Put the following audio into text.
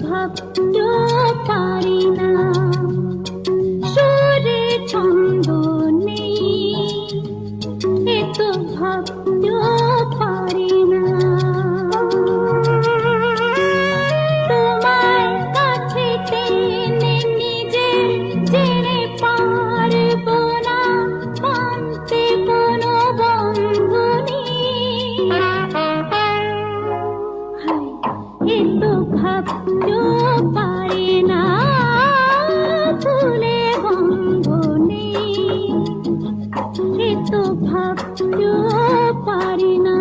ভাবতেও পারি না, সুরে ছন্দ নেই, এ তো ভাবতেও পারি না। তোমার কাছে টেনে নিজে ছেড়ে পারবো না, মানতে কোনো বন্ধনী। এ তো ভাবতেও পারি না, ফুলে গন্ধ নেই, এ তো ভাবতেও পারি না।